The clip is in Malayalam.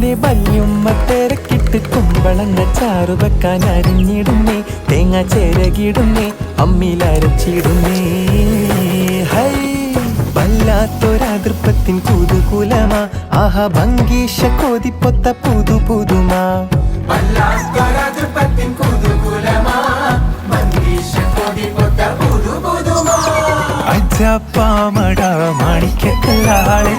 രാവിലെ വല്യുമ്മ തിരക്കിട്ട് കുമ്പളങ്ങ ചാറു വെക്കാൻ അരിഞ്ഞിടുന്നേ, തേങ്ങ ചേരകിടുന്നേ, അമ്മിലരച്ചിടുന്നേ. ഹൈ വല്ലാത്തൊരാതൃപ്പത്തിൻ കുതുകുലമാ, ആഹാ ഭംഗീഷ കോതിപ്പൊത്ത പുതു പുതുമാ. അജപ്പാമട മാണിക്കല്ലാളെ